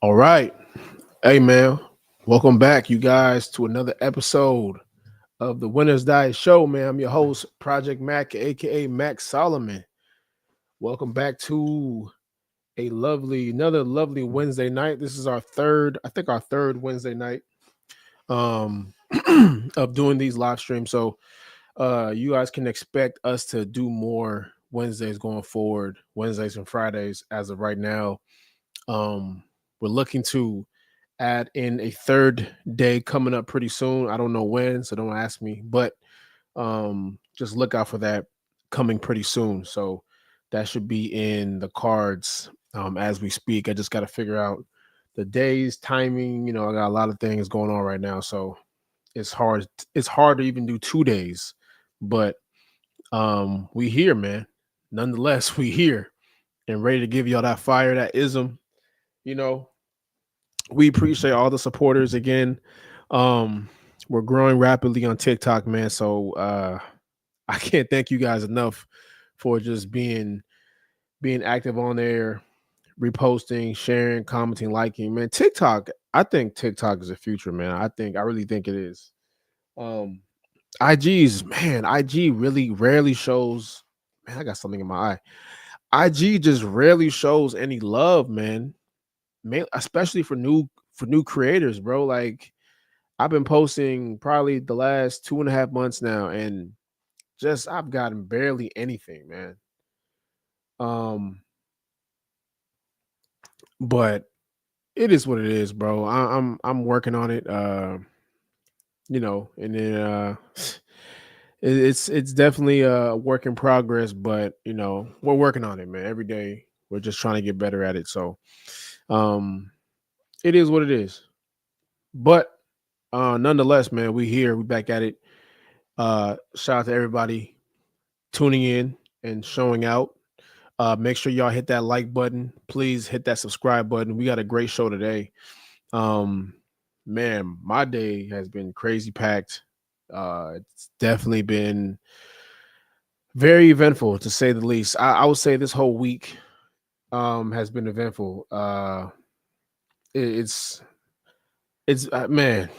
All right. Hey, man. Welcome back, you guys, to another episode of the Winners Diet Show, man. I'm your host, Project Mac, aka Mac Solomon. Welcome back to another lovely Wednesday night. This is our third Wednesday night um of doing these live streams. So you guys can expect us to do more Wednesdays going forward, Wednesdays and Fridays as of right now. We're looking to add in a third day coming up pretty soon. I don't know when, so don't ask me, but just look out for that coming pretty soon. So that should be in the cards as we speak. I just got to figure out the days, timing. I got a lot of things going on right now, so it's hard. It's hard to even do 2 days, but we here, man. Nonetheless, we here and ready to give y'all that fire, that ism. You know, we appreciate all the supporters again. Um, we're growing rapidly on TikTok, man. So I can't thank you guys enough for just being active on there, reposting, sharing, commenting, liking. Man, TikTok, I think TikTok is the future, man. I really think it is. Um, IG really rarely shows. Man, I got something in my eye. IG just rarely shows any love, man. Especially for new creators, bro. Like I've been posting probably the last 2.5 months now, and just I've gotten barely anything, man. Um, but it is what it is, bro. I'm working on it. And then it's definitely a work in progress, but we're working on it, man. Every day we're just trying to get better at it. So um, it is what it is. But nonetheless, man, we back at it. Shout out to everybody tuning in and showing out. Make sure y'all hit that like button. Please hit that subscribe button. We got a great show today. Um, man, my day has been crazy packed. It's definitely been very eventful to say the least. I would say this whole week has been eventful. It's man,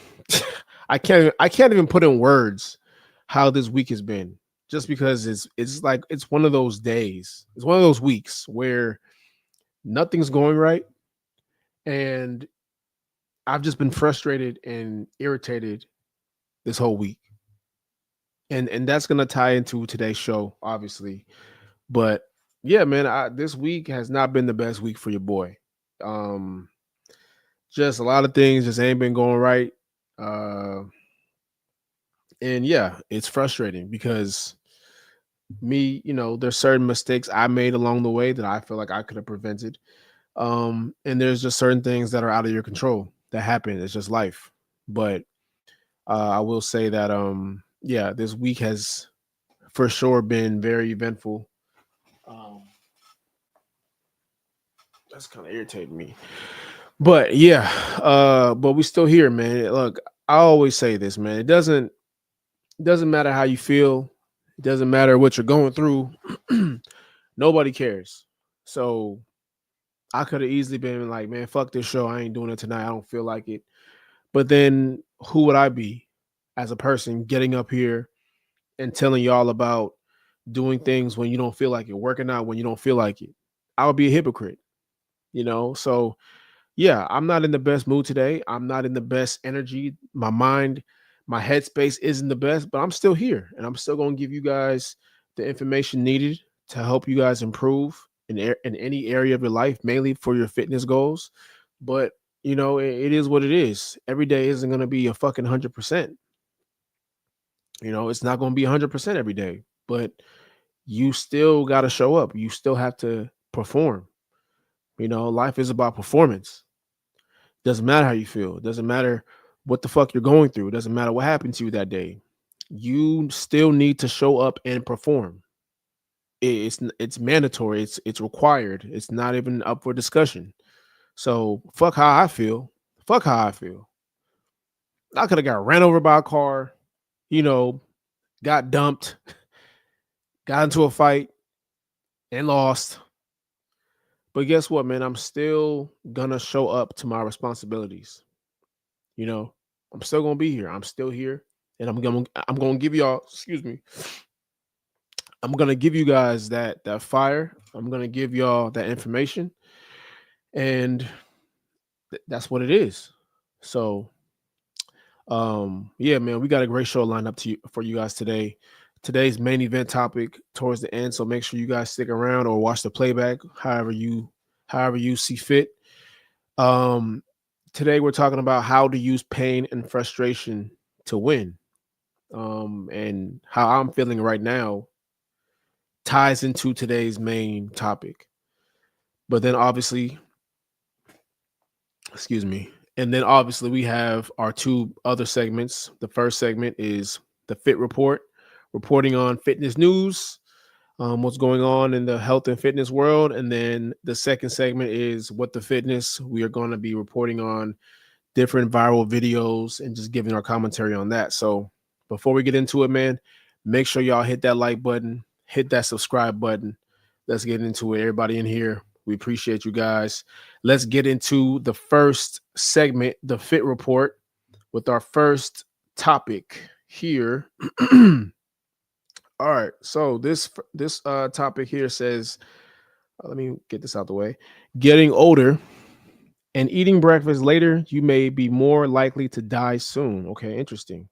I can't even put in words how this week has been. Just because it's like it's one of those days. It's one of those weeks where nothing's going right, and I've just been frustrated and irritated this whole week. And that's gonna tie into today's show, obviously. But yeah, man, this week has not been the best week for your boy. Um, just a lot of things just ain't been going right. Uh, and yeah, it's frustrating because there's certain mistakes I made along the way that I feel like I could have prevented. And there's just certain things that are out of your control that happen. It's just life. But I will say that yeah, this week has for sure been very eventful. Um, that's kind of irritating me. But yeah, but we still here, man. Look, I always say this, man. It doesn't matter how you feel. It doesn't matter what you're going through. Nobody cares. So I could have easily been like, man, fuck this show. I ain't doing it tonight. I don't feel like it. But then who would I be as a person getting up here and telling y'all about doing things when you don't feel like it, working out when you don't feel like it? I would be a hypocrite. So yeah, I'm not in the best mood today. I'm not in the best energy. My mind, my headspace isn't the best, but I'm still here and I'm still going to give you guys the information needed to help you guys improve in any area of your life, mainly for your fitness goals. But it is what it is. Every day isn't going to be a fucking 100%. It's not going to be 100% every day, but you still got to show up. You still have to perform. Life is about performance. Doesn't matter how you feel. It doesn't matter what the fuck you're going through. It doesn't matter what happened to you that day. You still need to show up and perform. It's mandatory. It's required. It's not even up for discussion. So fuck how I feel. Fuck how I feel. I could have got ran over by a car, you know, got dumped, got into a fight and lost. But guess what, man? I'm still gonna show up to my responsibilities. You know, I'm still gonna be here. I'm still here, and I'm gonna give y'all. Excuse me. I'm gonna give you guys that fire. I'm gonna give y'all that information, and that's what it is. So, yeah, man, we got a great show lined up for you guys today. Today's main event topic towards the end, so make sure you guys stick around or watch the playback, however you see fit. Um, Today we're talking about how to use pain and frustration to win. And how I'm feeling right now ties into today's main topic. But then obviously, excuse me, and then obviously we have our two other segments. The first segment is the Fit Report, reporting on fitness news, what's going on in the health and fitness world. And then the second segment is What the Fitness. We are going to be reporting on different viral videos and just giving our commentary on that. So before we get into it, man, make sure y'all hit that like button, hit that subscribe button. Let's get into it. Everybody in here, we appreciate you guys. Let's get into the first segment, the Fit Report, with our first topic here. All right. So this topic here says, let me get this out the way. Getting older and eating breakfast later, you may be more likely to die soon. Okay, interesting.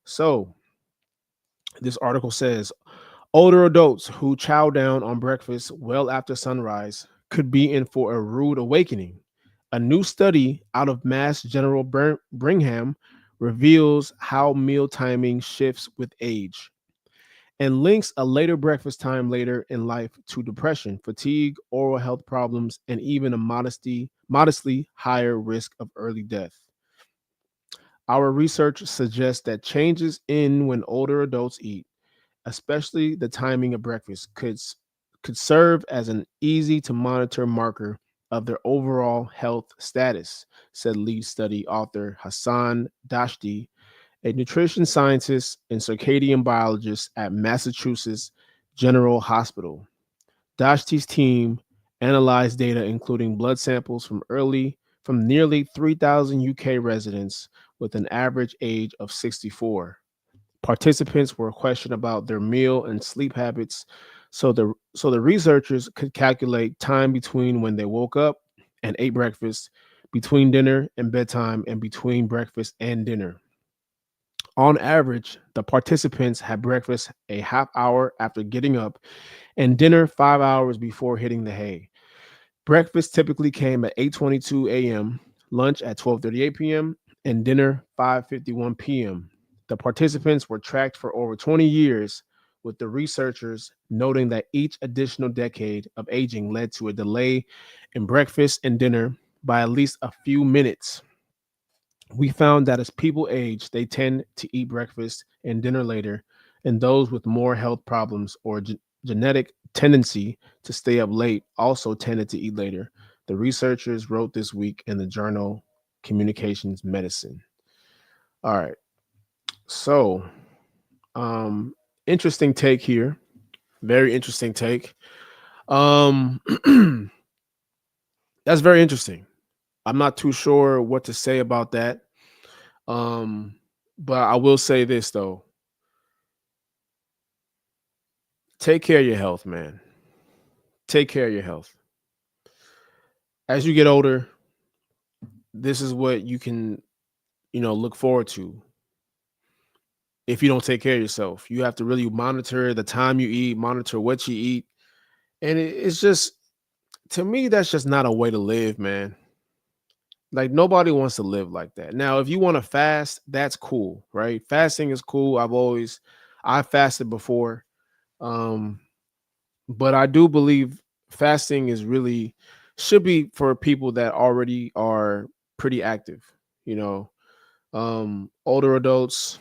So, this article says older adults who chow down on breakfast well after sunrise could be in for a rude awakening. A new study out of Mass General Brigham reveals how meal timing shifts with age and links a later breakfast time later in life to depression, fatigue, oral health problems, and even a modestly higher risk of early death. Our research suggests that changes in when older adults eat, especially the timing of breakfast, could serve as an easy to monitor marker of their overall health status, said lead study author Hassan Dashti, a nutrition scientist and circadian biologist at Massachusetts General Hospital. Dashti's team analyzed data including blood samples from nearly 3,000 UK residents with an average age of 64. Participants were questioned about their meal and sleep habits, so the researchers could calculate time between when they woke up and ate breakfast, between dinner and bedtime, and between breakfast and dinner. On average, the participants had breakfast a half hour after getting up and dinner 5 hours before hitting the hay. Breakfast typically came at 8:22 a.m., lunch at 12:38 p.m., and dinner 5:51 p.m. The participants were tracked for over 20 years, with the researchers noting that each additional decade of aging led to a delay in breakfast and dinner by at least a few minutes. We found that as people age, they tend to eat breakfast and dinner later, and those with more health problems or genetic tendency to stay up late also tended to eat later. The researchers wrote this week in the journal Communications Medicine. All right. So, um, interesting take here. Very interesting take. Um, that's very interesting. I'm not too sure what to say about that. Um, but I will say this though. Take care of your health, man. Take care of your health. As you get older, this is what you can, look forward to. If you don't take care of yourself, you have to really monitor the time you eat, monitor what you eat. And it's just, to me, that's just not a way to live, man. Like nobody wants to live like that. Now, if you want to fast, that's cool, right? Fasting is cool. I fasted before. Um, but I do believe fasting is really should be for people that already are pretty active, you know. Older adults,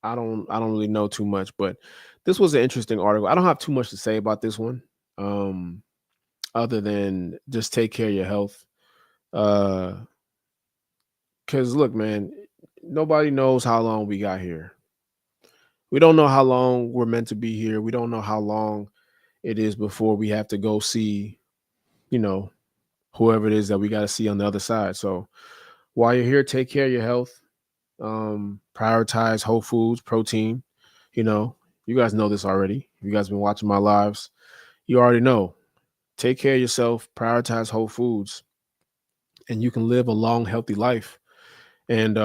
I don't really know too much, but this was an interesting article. I don't have too much to say about this one. Um, Other than just take care of your health. Uh cuz look, man, nobody knows how long we got here. We don't know how long we're meant to be here. We don't know how long it is before we have to go see you know, whoever it is that we got to see on the other side. So while you're here, take care of your health. Prioritize whole foods, protein. You know, you guys know this already. You guys been watching my lives. You already know. Take care of yourself. Prioritize whole foods, and you can live a long, healthy life. And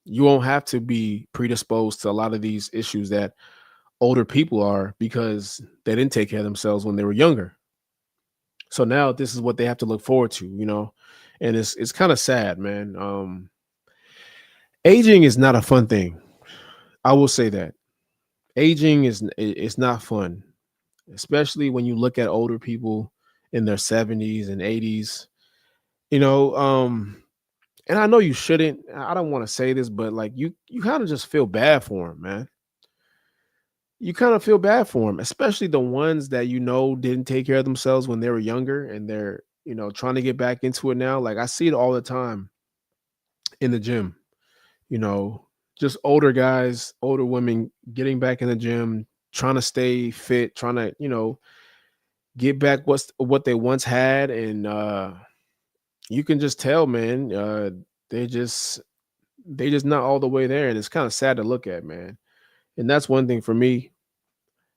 you won't have to be predisposed to a lot of these issues that older people are because they didn't take care of themselves when they were younger. So now this is what they have to look forward to, and it's kind of sad, man. Aging is not a fun thing. I will say that aging it's not fun, especially when you look at older people in their 70s and 80s. You know, and I know you shouldn't. I don't want to say this, but like you kind of just feel bad for them, man. You kind of feel bad for them, especially the ones that didn't take care of themselves when they were younger and they're trying to get back into it now. Like I see it all the time in the gym. You know, just older guys, older women getting back in the gym, trying to stay fit, trying to get back what they once had, and you can just tell, man, they just they just not all the way there, and it's kind of sad to look at, man. And that's one thing for me.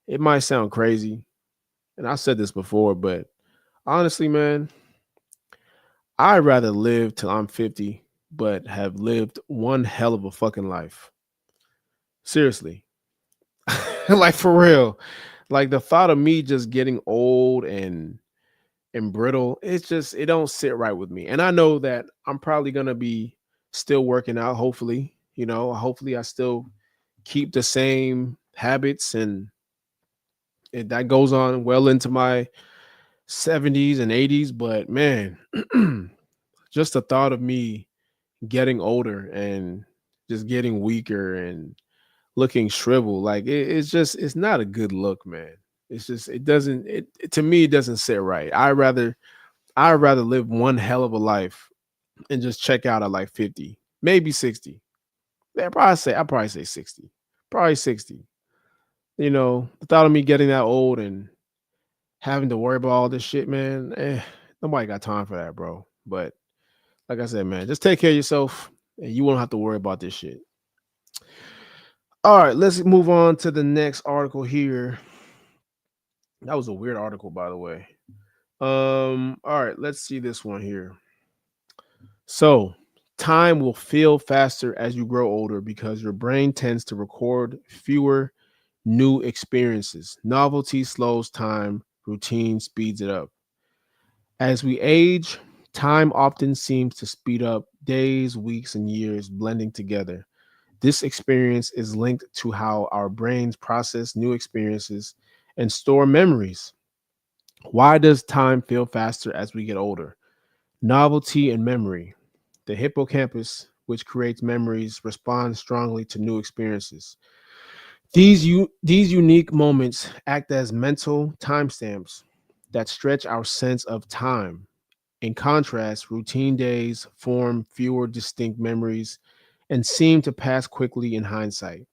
It might sound crazy, and I said this before, but honestly, man, I'd rather live till I'm 50, but have lived one hell of a fucking life. Seriously. Like for real. Like the thought of me just getting old and brittle, it don't sit right with me. And I know that I'm probably gonna be still working out, hopefully. Hopefully I still keep the same habits and that goes on well into my 70s and 80s. But man, just the thought of me getting older and just getting weaker and looking shriveled, like it's not a good look, man. It's just to me it doesn't sit right. I'd rather live one hell of a life and just check out at like 50, maybe 60. I'd probably say 60. Probably 60. The thought of me getting that old and having to worry about all this shit, man, nobody got time for that, bro. But like I said, man, just take care of yourself and you won't have to worry about this shit. All right, let's move on to the next article here. That was a weird article, by the way. All right, let's see this one here. So, time will feel faster as you grow older because your brain tends to record fewer new experiences. Novelty slows time, routine speeds it up. As we age, time often seems to speed up, days, weeks, and years blending together. This experience is linked to how our brains process new experiences and store memories. Why does time feel faster as we get older? Novelty and memory. The hippocampus, which creates memories, responds strongly to new experiences. These unique moments act as mental timestamps that stretch our sense of time. In contrast, routine days form fewer distinct memories and seem to pass quickly in hindsight.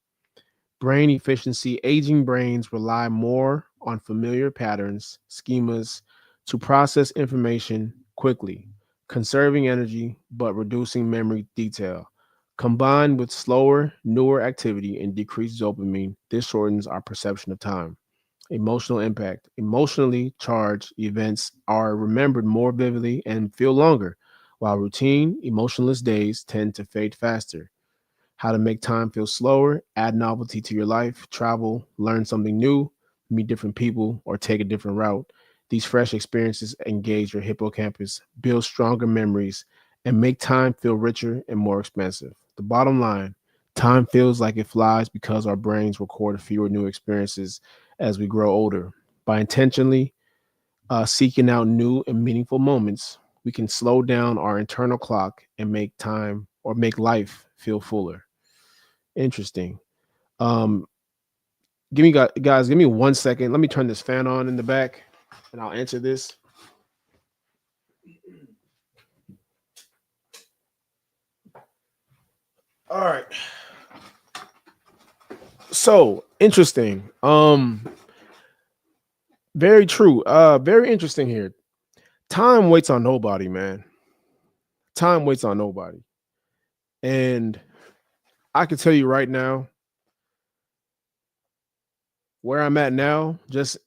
Brain efficiency. Aging brains rely more on familiar patterns, schemas to process information quickly, conserving energy but reducing memory detail. Combined with slower, newer activity and decreased dopamine, this shortens our perception of time. Emotional impact. Emotionally charged events are remembered more vividly and feel longer, while routine, emotionless days tend to fade faster. How to make time feel slower, add novelty to your life, travel, learn something new, meet different people, or take a different route. These fresh experiences engage your hippocampus, build stronger memories, and make time feel richer and more expansive. The bottom line, time feels like it flies because our brains record fewer new experiences as we grow older. By intentionally seeking out new and meaningful moments, we can slow down our internal clock and make time or make life feel fuller. Interesting. Um, guys, give me 1 second. Let me turn this fan on in the back, and I'll answer this. All right. So interesting. Very true. Very interesting here. Time waits on nobody, man. Time waits on nobody. And I can tell you right now, where I'm at now, just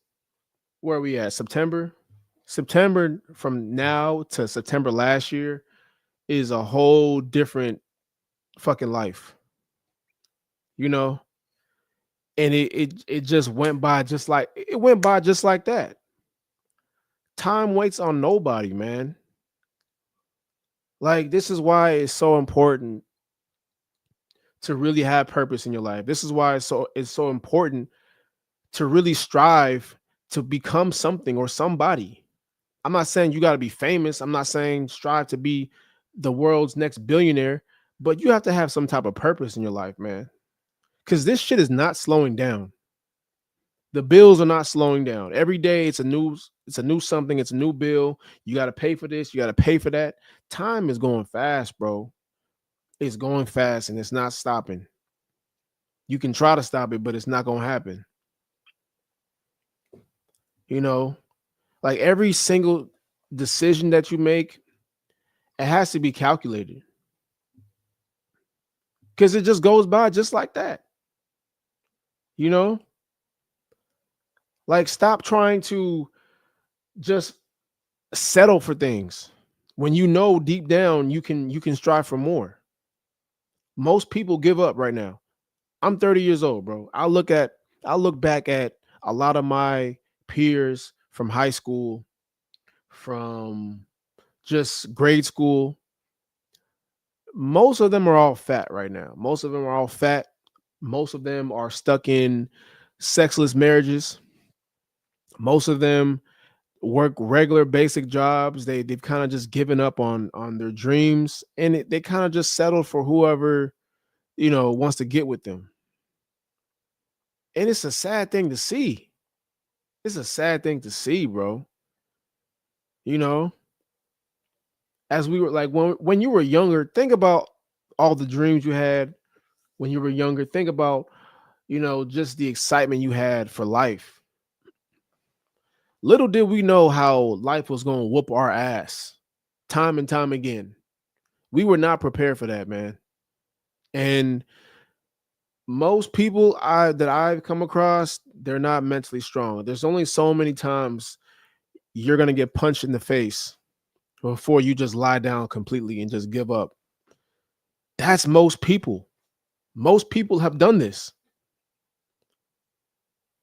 where are we at? September from now to September last year is a whole different fucking life, you know? And it just went by just like that. Time waits on nobody, man. Like, this is why it's so important to really have purpose in your life. This is why it's so important to really strive to become something or somebody. I'm not saying you got to be famous. I'm not saying strive to be the world's next billionaire, but you have to have some type of purpose in your life, man. Cuz this shit is not slowing down. The bills are not slowing down. Every day it's a new something, it's a new bill. You got to pay for this, you got to pay for that. Time is going fast, bro. It's going fast and it's not stopping. You can try to stop it, but it's not going to happen. You know, like every single decision that you make, it has to be calculated because it just goes by just like that. You know, like stop trying to just settle for things when you know deep down you can strive for more. Most people give up right now. I'm 30 years old, bro. I look back at a lot of my peers from high school, from just grade school. Most of them are all fat right now. Most of them are all fat. Most of them are stuck in sexless marriages. Most of them work regular basic jobs. They've kind of just given up on their dreams, and they kind of just settle for whoever wants to get with them. And it's a sad thing to see. It's a sad thing to see, bro. You know, as we were like when you were younger, think about all the dreams you had when you were younger. Think about just the excitement you had for life. Little did we know how life was going to whoop our ass time and time again. We were not prepared for that, man. And most people that I've come across, they're not mentally strong. There's only so many times you're going to get punched in the face before you just lie down completely and just give up. That's most people. Most people have done this.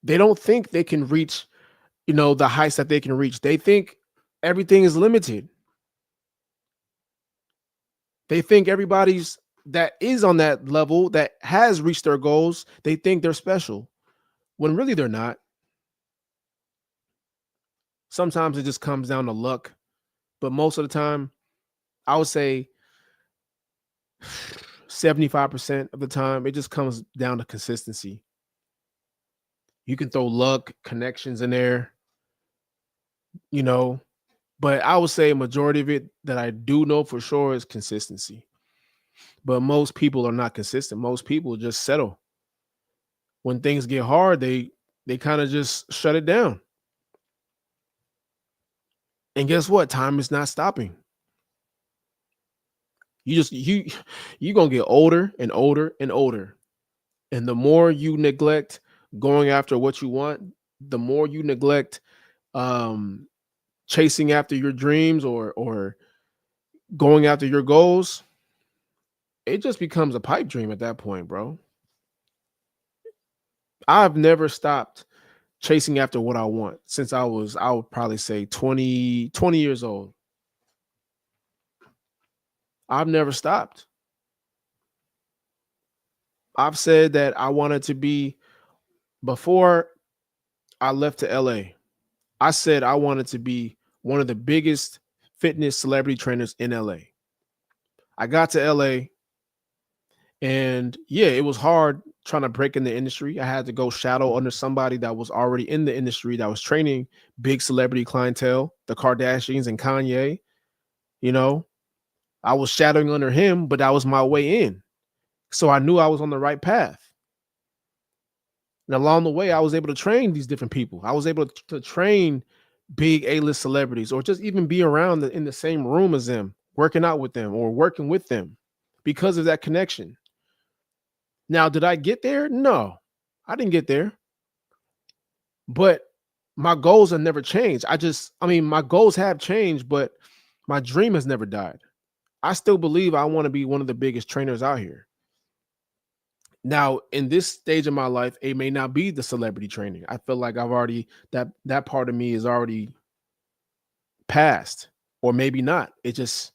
They don't think they can reach, the heights that they can reach. They think everything is limited. They think everybody's that is on that level that has reached their goals, they think they're special when really they're not. Sometimes it just comes down to luck, but most of the time, I would say 75% of the time, it just comes down to consistency. You can throw luck, connections in there, you know, but I would say a majority of it that I do know for sure is consistency. But most people are not consistent. Most people just settle. When things get hard, they kind of just shut it down. And guess what? Time is not stopping. You gonna get older and older and older. And the more you neglect going after what you want, the more you neglect um chasing after your dreams or going after your goals, it just becomes a pipe dream at that point, bro. I've never stopped chasing after what I want since I would probably say 20 years old. I've never stopped. I've said that I wanted to be before I left to LA. I said I wanted to be one of the biggest fitness celebrity trainers in LA. I got to LA and yeah, it was hard trying to break in the industry. I had to go shadow under somebody that was already in the industry that was training big celebrity clientele, the Kardashians and Kanye. You know, I was shadowing under him, but that was my way in. So I knew I was on the right path. And along the way, I was able to train these different people. I was able to train big A-list celebrities, or just even be around in the same room as them, working out with them or working with them because of that connection. Now, did I get there? No, I didn't get there. But my goals have never changed. My goals have changed, but my dream has never died. I still believe I want to be one of the biggest trainers out here. Now, in this stage of my life, it may not be the celebrity training. I feel like I've already that part of me is already past, or maybe not. It just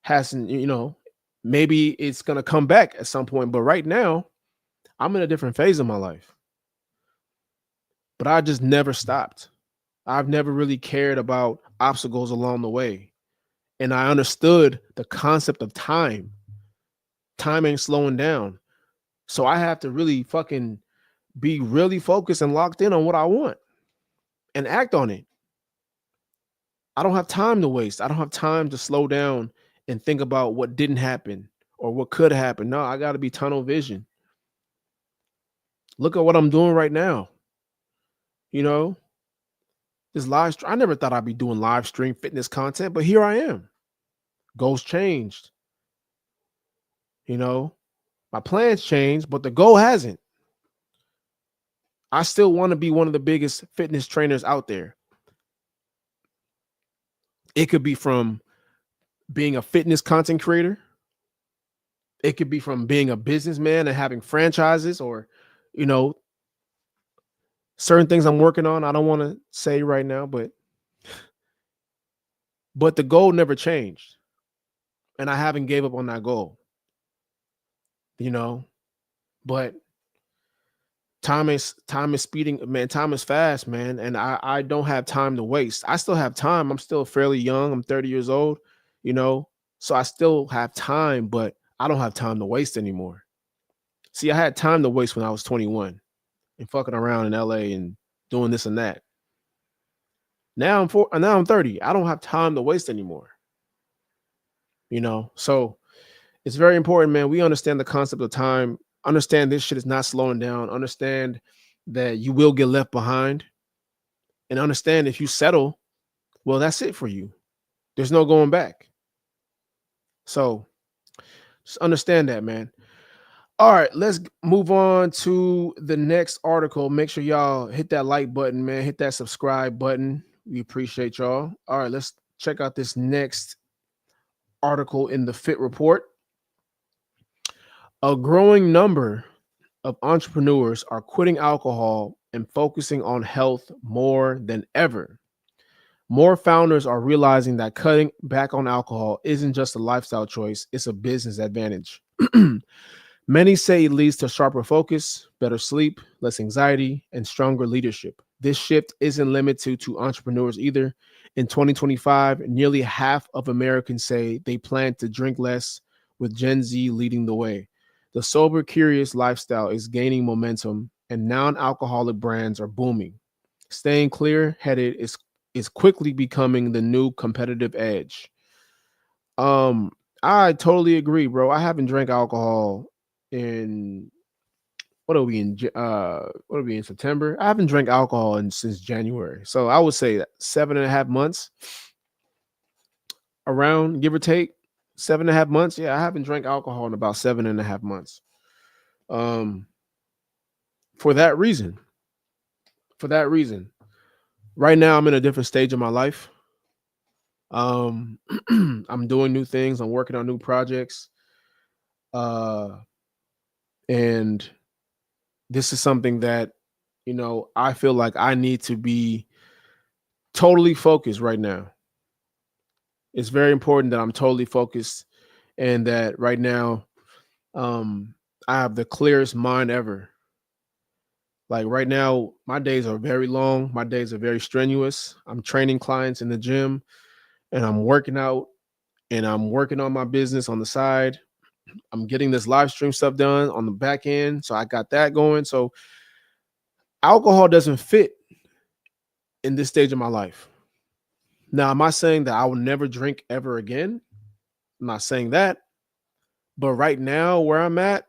hasn't, maybe it's gonna come back at some point. But right now, I'm in a different phase of my life. But I just never stopped. I've never really cared about obstacles along the way. And I understood the concept of time. Time ain't slowing down. So I have to really fucking be really focused and locked in on what I want and act on it. I don't have time to waste. I don't have time to slow down and think about what didn't happen or what could happen. No, I got to be tunnel vision. Look at what I'm doing right now. You know, this I never thought I'd be doing live stream fitness content, but here I am. Goals changed. My plans changed, but the goal hasn't. I still want to be one of the biggest fitness trainers out there. It could be from being a fitness content creator. It could be from being a businessman and having franchises, or, certain things I'm working on. I don't want to say right now, but the goal never changed. And I haven't gave up on that goal. But time is speeding, man. Time is fast, man. And I don't have time to waste. I still have time. I'm still fairly young. I'm 30 years old, so I still have time, but I don't have time to waste anymore. See, I had time to waste when I was 21 and fucking around in LA and doing this and that. Now I'm 30. I don't have time to waste anymore. So it's very important, man. We understand the concept of time. Understand this shit is not slowing down. Understand that you will get left behind. And understand if you settle, well, that's it for you. There's no going back. So just understand that, man. All right, let's move on to the next article. Make sure y'all hit that like button, man. Hit that subscribe button. We appreciate y'all. All right, let's check out this next article in the Fit Report. A growing number of entrepreneurs are quitting alcohol and focusing on health more than ever. More founders are realizing that cutting back on alcohol isn't just a lifestyle choice, it's a business advantage. Many say it leads to sharper focus, better sleep, less anxiety, and stronger leadership. This shift isn't limited to entrepreneurs either. In 2025, nearly half of Americans say they plan to drink less, with Gen Z leading the way. The sober, curious lifestyle is gaining momentum, and non-alcoholic brands are booming. Staying clear-headed is quickly becoming the new competitive edge. I totally agree, bro. I haven't drank alcohol in what are we in September? I haven't drank alcohol since January. So I would say 7.5 months, around, give or take 7.5 months. Yeah, I haven't drank alcohol in about 7.5 months. For that reason. Right now I'm in a different stage of my life. I'm doing new things. I'm working on new projects. And this is something that, I feel like I need to be totally focused right now. It's very important that I'm totally focused, and that right now, I have the clearest mind ever. Like right now, my days are very long. My days are very strenuous. I'm training clients in the gym, and I'm working out, and I'm working on my business on the side. I'm getting this live stream stuff done on the back end. So I got that going. So alcohol doesn't fit in this stage of my life. Now, am I saying that I will never drink ever again? I'm not saying that. But right now, where I'm at,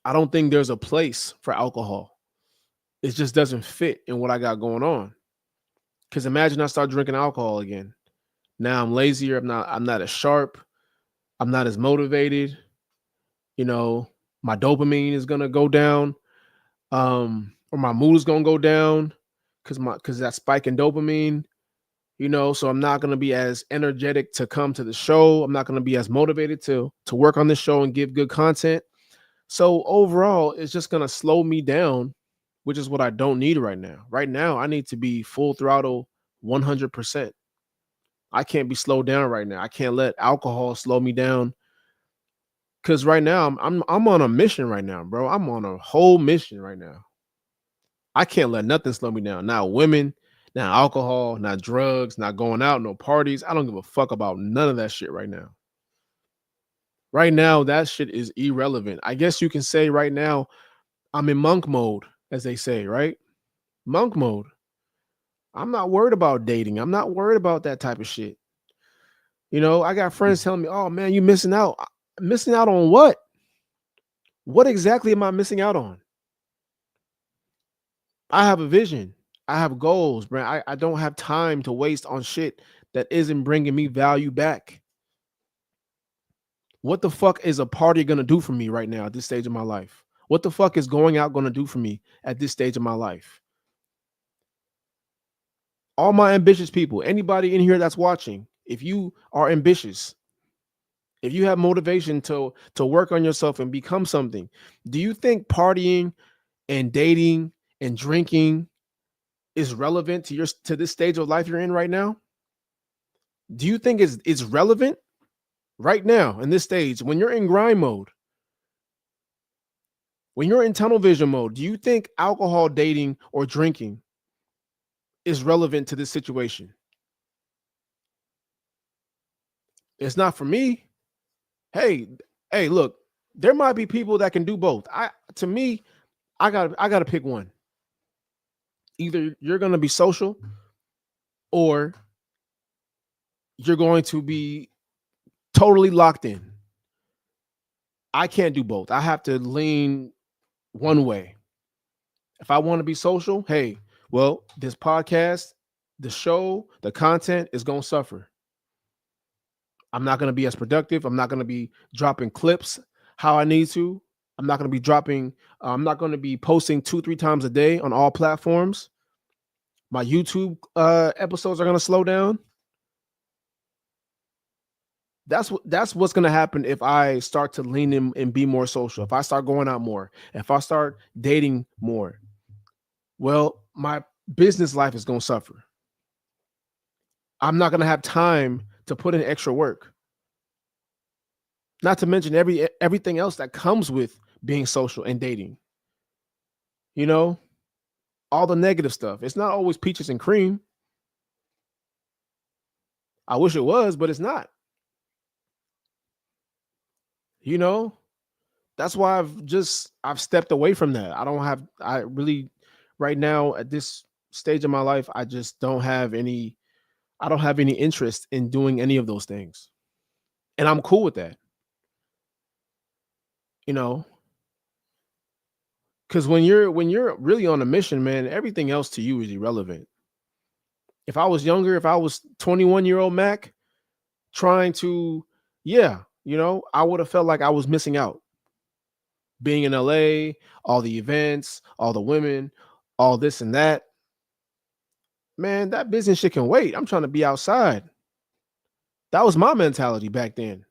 I don't think there's a place for alcohol. It just doesn't fit in what I got going on. Because imagine I start drinking alcohol again. Now I'm lazier. I'm not as sharp. I'm not as motivated. You know, my dopamine is gonna go down. Or my mood is gonna go down because that spike in dopamine. So I'm not gonna be as energetic to come to the show. I'm not gonna be as motivated to work on this show and give good content. So overall, it's just gonna slow me down, which is what I don't need right now. Right now, I need to be full throttle, 100%. I can't be slowed down right now. I can't let alcohol slow me down because right now I'm on a mission right now, bro. I'm on a whole mission right now. I can't let nothing slow me down. Not women, not alcohol, not drugs, not going out, no parties. I don't give a fuck about none of that shit right now. Right now, that shit is irrelevant. I guess you can say right now I'm in monk mode, as they say, right? Monk mode. I'm not worried about dating. I'm not worried about that type of shit. I got friends telling me, "Oh man, you missing out." Missing out on what? What exactly am I missing out on? I have a vision. I have goals, man. I don't have time to waste on shit that isn't bringing me value back. What the fuck is a party gonna do for me right now at this stage of my life? What the fuck is going out gonna do for me at this stage of my life? All my ambitious people, anybody in here that's watching, if you are ambitious, if you have motivation to work on yourself and become something, do you think partying and dating and drinking is relevant to this stage of life you're in right now? Do you think it's relevant right now in this stage when you're in grind mode, when you're in tunnel vision mode? Do you think alcohol, dating, or drinking is relevant to this situation? It's not for me. Hey, hey, look, there might be people that can do both. To me, I gotta pick one. Either you're gonna be social or you're going to be totally locked in. I can't do both. I have to lean one way. If I want to be social, hey, well, this podcast, the show, the content is going to suffer. I'm not going to be as productive. I'm not going to be dropping clips how I need to. I'm not going to be posting 2-3 times a day on all platforms. My YouTube episodes are going to slow down. That's what's going to happen if I start to lean in and be more social. If I start going out more, if I start dating more, well, my business life is going to suffer. I'm not going to have time to put in extra work. Not to mention everything else that comes with being social and dating. All the negative stuff. It's not always peaches and cream. I wish it was, but it's not. That's why I've stepped away from that. I really right now at this stage of my life, I don't have any interest in doing any of those things. And I'm cool with that. You know, because when you're really on a mission, man, everything else to you is irrelevant. If I was younger, if I was 21-year-old Mac trying to, yeah, I would have felt like I was missing out. Being in LA, all the events, all the women, all this and that. Man, that business shit can wait. I'm trying to be outside. That was my mentality back then.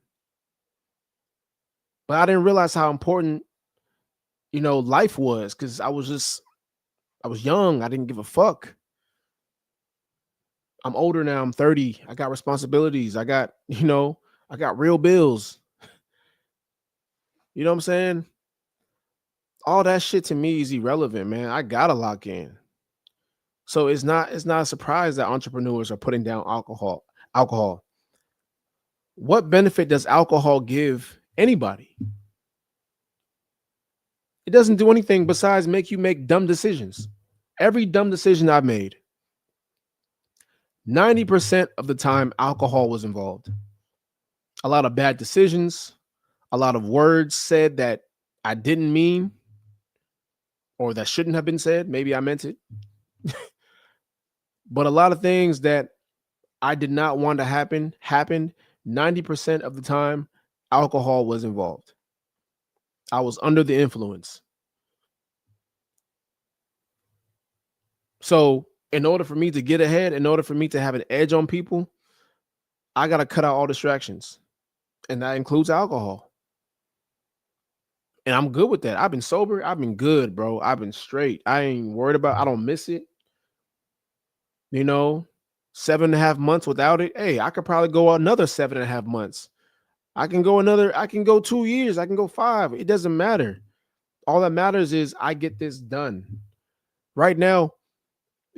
But I didn't realize how important, life was because I was young. I didn't give a fuck. I'm older now. I'm 30. I got responsibilities. I got real bills. You know what I'm saying? All that shit to me is irrelevant, man. I gotta lock in. So it's not a surprise that entrepreneurs are putting down alcohol. Alcohol. What benefit does alcohol give anybody? It doesn't do anything besides make you make dumb decisions. Every dumb decision I've made, 90% of the time, alcohol was involved. A lot of bad decisions, a lot of words said that I didn't mean or that shouldn't have been said. Maybe I meant it. But a lot of things that I did not want to happen happened. 90% of the time, alcohol was involved. I was under the influence. So, in order for me to get ahead, in order for me to have an edge on people, I got to cut out all distractions. And that includes alcohol. And I'm good with that. I've been sober. I've been good, bro. I've been straight. I ain't worried about, I don't miss it. You know, 7.5 months without it. Hey, I could probably go another 7.5 months. I can go 2 years. I can go 5. It doesn't matter. All that matters is I get this done. Right now,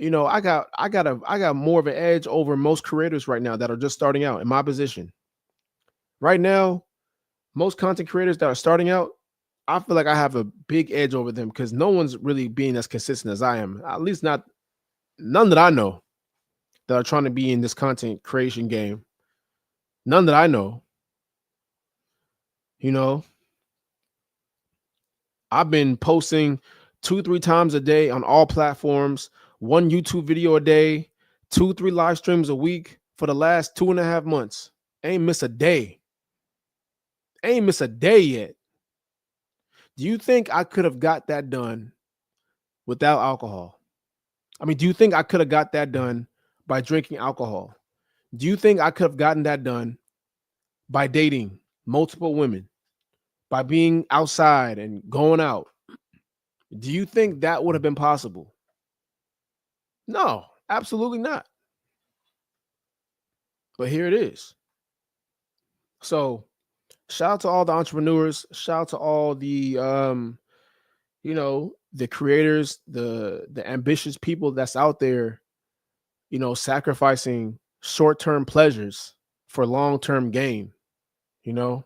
I got more of an edge over most creators right now that are just starting out in my position. Right now, most content creators that are starting out, I feel like I have a big edge over them because no one's really being as consistent as I am. At least not none that I know that are trying to be in this content creation game. None that I know. You know, I've been posting 2-3 times a day on all platforms, one YouTube video a day, 2-3 live streams a week for the last 2.5 months. Ain't miss a day. Ain't miss a day yet. Do you think I could have got that done without alcohol? I mean, do you think I could have got that done by drinking alcohol? Do you think I could have gotten that done by dating multiple women, by being outside and going out? Do you think that would have been possible? No, absolutely not. But here it is. So, shout out to all the entrepreneurs, shout out to all the the creators, the ambitious people that's out there, sacrificing short-term pleasures for long-term gain. You know,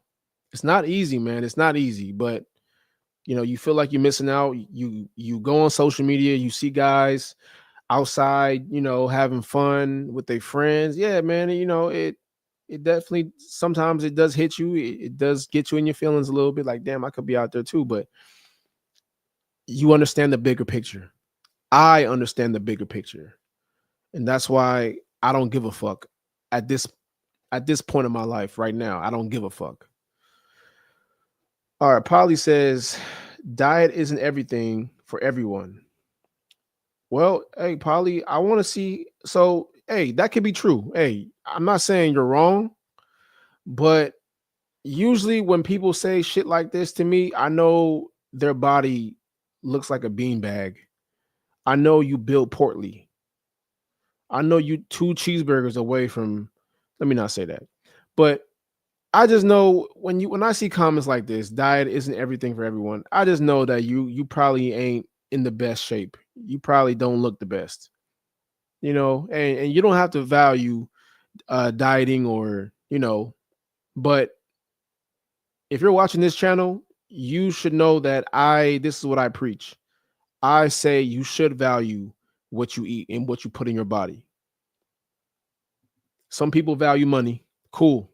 it's not easy, man. It's not easy, but you feel like you're missing out. You go on social media, you see guys outside, having fun with their friends. Yeah, man. It definitely sometimes it does hit you. It does get you in your feelings a little bit. Like, damn, I could be out there too. But you understand the bigger picture. I understand the bigger picture, and that's why I don't give a fuck at this point in my life right now. I don't give a fuck. All right, Polly says diet isn't everything for everyone. Well, hey, Polly, I want to see. So, hey, that could be true. Hey, I'm not saying you're wrong, but usually when people say shit like this to me, I know their body looks like a beanbag. I know you build portly. I know you 2 cheeseburgers away from. Let me not say that, but I just know when I see comments like this, diet isn't everything for everyone. I just know that you probably ain't in the best shape. You probably don't look the best, and you don't have to value dieting or but if you're watching this channel, you should know that this is what I preach. I say you should value what you eat and what you put in your body. Some people value money. Cool.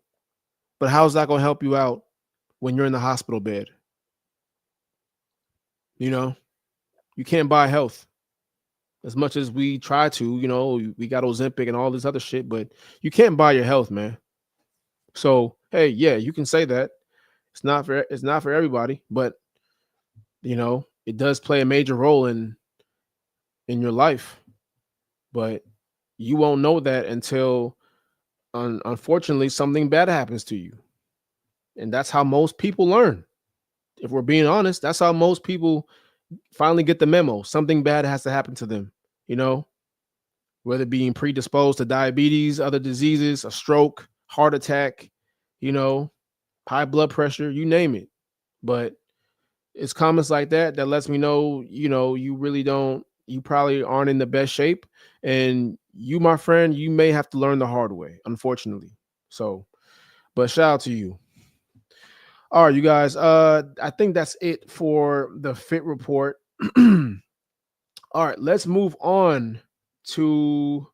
But how's that going to help you out when you're in the hospital bed? You can't buy health as much as we try to. We got Ozempic and all this other shit, but you can't buy your health, man. So, hey, yeah, you can say that. It's not for everybody, but it does play a major role in your life. But you won't know that until unfortunately something bad happens to you. And that's how most people learn. If we're being honest, that's how most people finally get the memo. Something bad has to happen to them, whether being predisposed to diabetes, other diseases, a stroke, heart attack, high blood pressure, you name it. But it's comments like that lets me know, you probably aren't in the best shape. And you, my friend, you may have to learn the hard way, unfortunately. So, but shout out to you. All right, you guys. I think that's it for the fit report. All right, let's move on to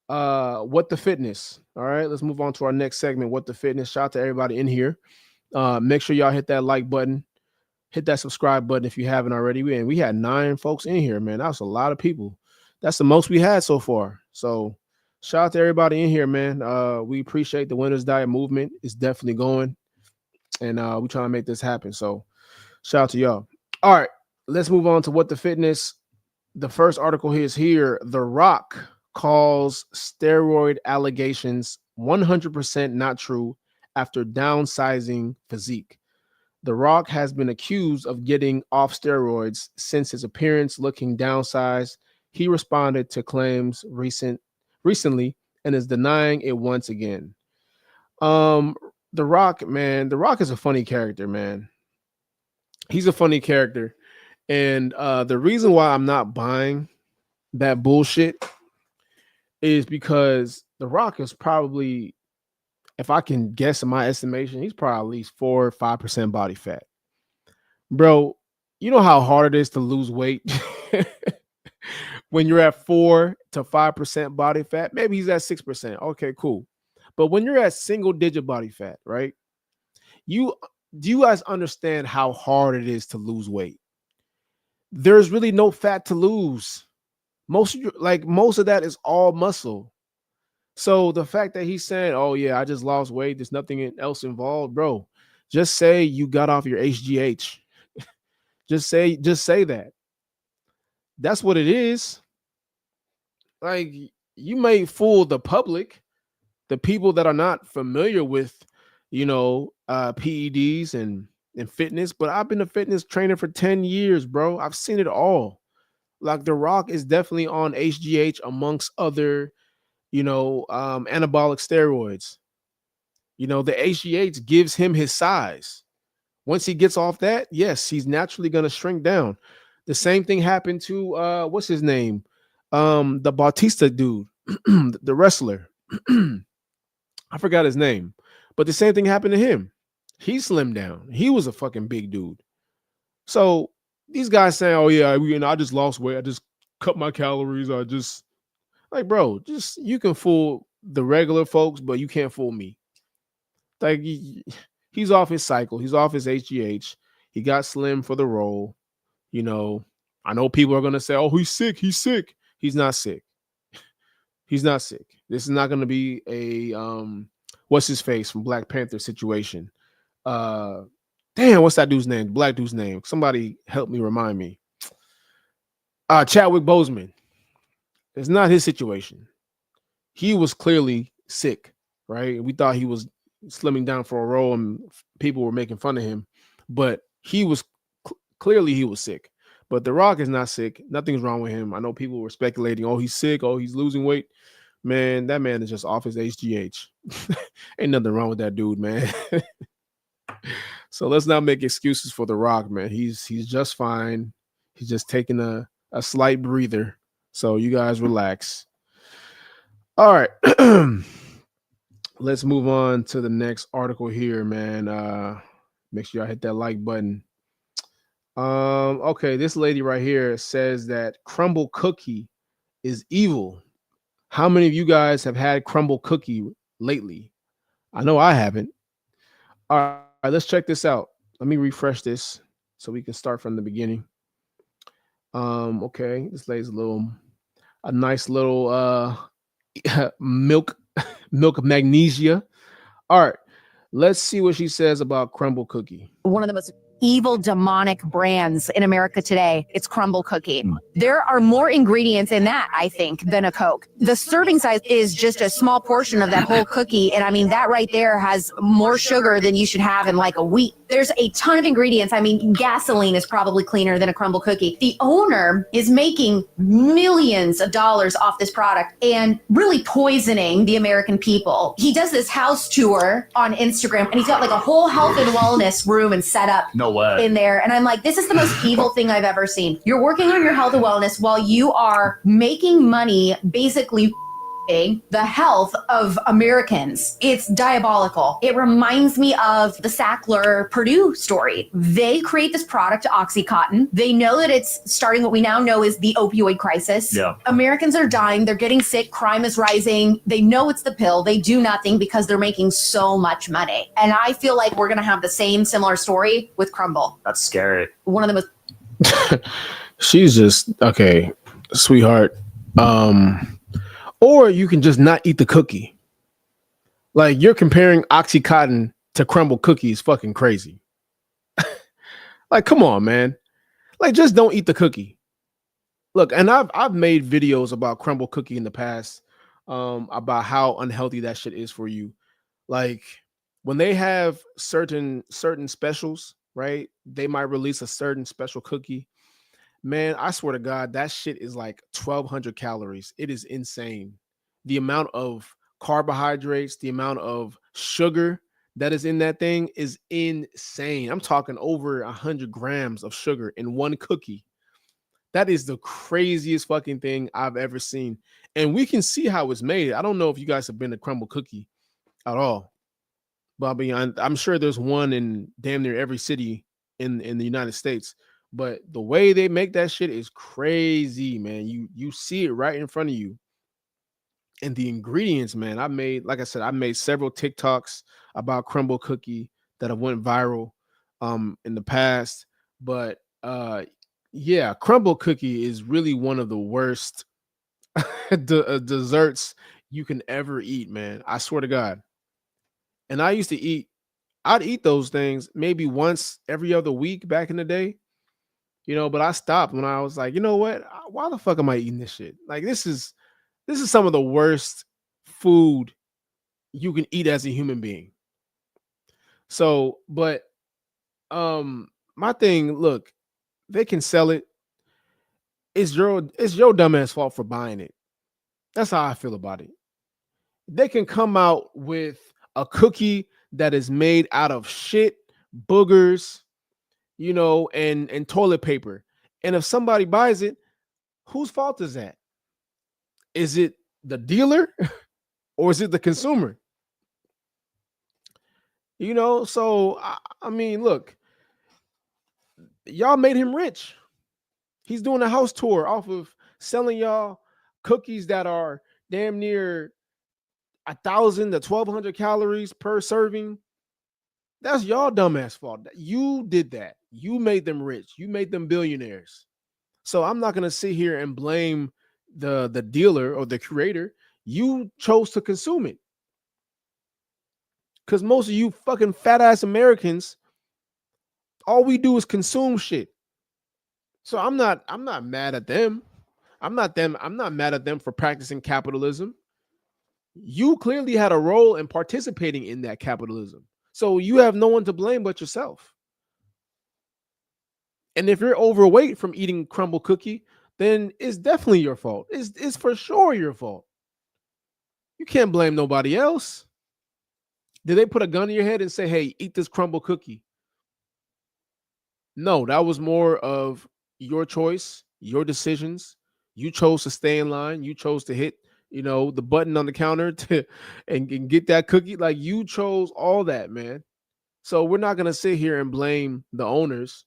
what the fitness. All right, let's move on to our next segment, what the fitness. Shout out to everybody in here. Make sure y'all hit that like button, hit that subscribe button if you haven't already. We had 9 folks in here, man. That was a lot of people. That's the most we had so far. So shout out to everybody in here, man. We appreciate the Winners Diet movement. It's definitely going, and we trying to make this happen. So shout out to y'all. All right, let's move on to what the fitness. The first article here is here. The Rock calls steroid allegations 100% not true after downsizing physique. The Rock has been accused of getting off steroids since his appearance looking downsized. He responded to claims recently and is denying it once again. Um, the Rock, man, The Rock is a funny character, man. He's a funny character. And the reason why I'm not buying that bullshit is because The Rock is probably, if I can guess in my estimation, he's probably at least 4 or 5% body fat. Bro, you know how hard it is to lose weight when you're at 4 to 5% body fat? Maybe he's at 6%. Okay, cool. But when you're at single digit body fat, right? Do you guys understand how hard it is to lose weight? There's really no fat to lose. Most of that is all muscle. So the fact that he's saying, "Oh yeah, I just lost weight. There's nothing else involved," bro. Just say you got off your HGH. just say that. That's what it is. Like, you may fool the public, the people that are not familiar with, PEDs and fitness. But I've been a fitness trainer for 10 years, bro. I've seen it all. Like, The Rock is definitely on HGH amongst other, anabolic steroids. The HGH gives him his size. Once he gets off that, yes, he's naturally going to shrink down. The same thing happened to what's his name? The Bautista dude, the wrestler. I forgot his name. But the same thing happened to him. He slimmed down. He was a fucking big dude. So these guys saying, "Oh yeah, I just lost weight. I just cut my calories. I just," like, bro, you can fool the regular folks, but you can't fool me. Like, he's off his cycle. He's off his HGH. He got slim for the role. I know people are gonna say, "Oh, he's sick. He's sick." He's not sick. He's not sick. This is not gonna be a what's his face from Black Panther situation. Damn, what's that dude's name? Black dude's name. Somebody help me, remind me. Chadwick Boseman. It's not his situation. He was clearly sick, right? We thought he was slimming down for a role and people were making fun of him, but he was clearly he was sick. But The Rock is not sick. Nothing's wrong with him. I know people were speculating, "Oh, he's sick. Oh, he's losing weight." Man, that man is just off his HGH. Ain't nothing wrong with that dude, man. So let's not make excuses for The Rock, man. He's just fine. He's just taking a slight breather. So you guys relax. All right. Let's move on to the next article here, man. Make sure y'all hit that like button. Okay, this lady right here says that Crumbl cookie is evil. How many of you guys have had Crumbl cookie lately? I know I haven't. All right, let's check this out. Let me refresh this so we can start from the beginning. Okay, this lady's a nice little milk magnesia. All right, let's see what she says about Crumbl cookie. One of the most evil demonic brands in America today. It's Crumbl cookie. There are more ingredients in that, I think, than a Coke. The serving size is just a small portion of that whole cookie. And I mean, that right there has more sugar than you should have in like a week. There's a ton of ingredients. I mean, gasoline is probably cleaner than a Crumbl cookie. The owner is making millions of dollars off this product and really poisoning the American people. He does this house tour on Instagram and he's got like a whole health and wellness room and set up in there. And I'm like, this is the most evil thing I've ever seen. You're working on your health and wellness while you are making money basically the health of Americans. It's diabolical. It reminds me of the Sackler Purdue story. They create this product, Oxycontin. They know that it's starting what we now know is the opioid crisis. Yeah. Americans are dying. They're getting sick. Crime is rising. They know it's the pill. They do nothing because they're making so much money. And I feel like we're going to have the similar story with Crumbl. That's scary. One of the most... She's just, okay, sweetheart. or you can just not eat the cookie. Like you're comparing Oxycontin to Crumbl cookies, fucking crazy. Like, come on, man. Like, just don't eat the cookie. Look, and I've made videos about Crumbl cookie in the past, about how unhealthy that shit is for you. Like when they have certain specials, right? They might release a certain special cookie. Man, I swear to God, that shit is like 1,200 calories. It is insane. The amount of carbohydrates, the amount of sugar that is in that thing is insane. I'm talking over 100 grams of sugar in one cookie. That is the craziest fucking thing I've ever seen. And we can see how it's made. I don't know if you guys have been to Crumbl Cookie at all. But I mean, I'm sure there's one in damn near every city in the United States. But the way they make that shit is crazy, man. You see it right in front of you. And the ingredients, man, like I said, I made several TikToks about Crumbl Cookie that have went viral in the past. But yeah, Crumbl Cookie is really one of the worst desserts you can ever eat, man. I swear to God. And I'd eat those things maybe once every other week back in the day, but I stopped when I was like, you know what? Why the fuck am I eating this shit? Like this is some of the worst food you can eat as a human being. So, but my thing, look, they can sell it. It's your dumbass fault for buying it. That's how I feel about it. They can come out with a cookie that is made out of shit, boogers, and toilet paper. And if somebody buys it, whose fault is that? Is it the dealer or is it the consumer? So I mean, look, y'all made him rich. He's doing a house tour off of selling y'all cookies that are damn near 1,000 to 1,200 calories per serving. That's y'all dumbass fault. You did that. You made them rich. You made them billionaires. So I'm not gonna sit here and blame the dealer or the creator. You chose to consume it. Because most of you fucking fat ass Americans, all we do is consume shit. So I'm not mad at them. I'm not mad at them for practicing capitalism. You clearly had a role in participating in that capitalism. So you have no one to blame but yourself. And if you're overweight from eating Crumbl cookie, then it's definitely your fault. It's for sure your fault. You can't blame nobody else. Did they put a gun in your head and say, hey, eat this Crumbl cookie? No, that was more of your choice, your decisions. You chose to stay in line. You chose to hit, the button on the counter and get that cookie. Like you chose all that, man. So we're not going to sit here and blame the owners.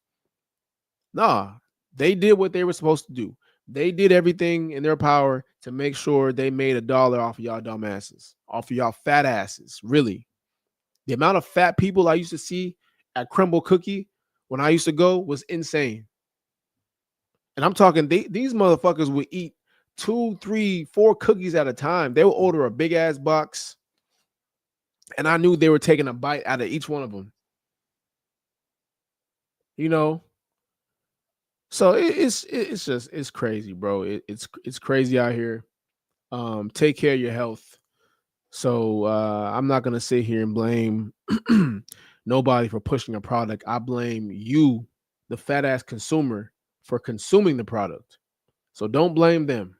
Nah, they did what they were supposed to do. They did everything in their power to make sure they made $1 off of y'all dumbasses, off of y'all fat asses. Really. The amount of fat people I used to see at Crumbl Cookie when I used to go was insane. And I'm talking, these motherfuckers would eat 2, 3, 4 cookies at a time. They would order a big ass box. And I knew they were taking a bite out of each one of them. So it's crazy, bro. It's crazy out here. Take care of your health. So I'm not gonna sit here and blame nobody for pushing a product. I blame you, the fat ass consumer, for consuming the product. So don't blame them.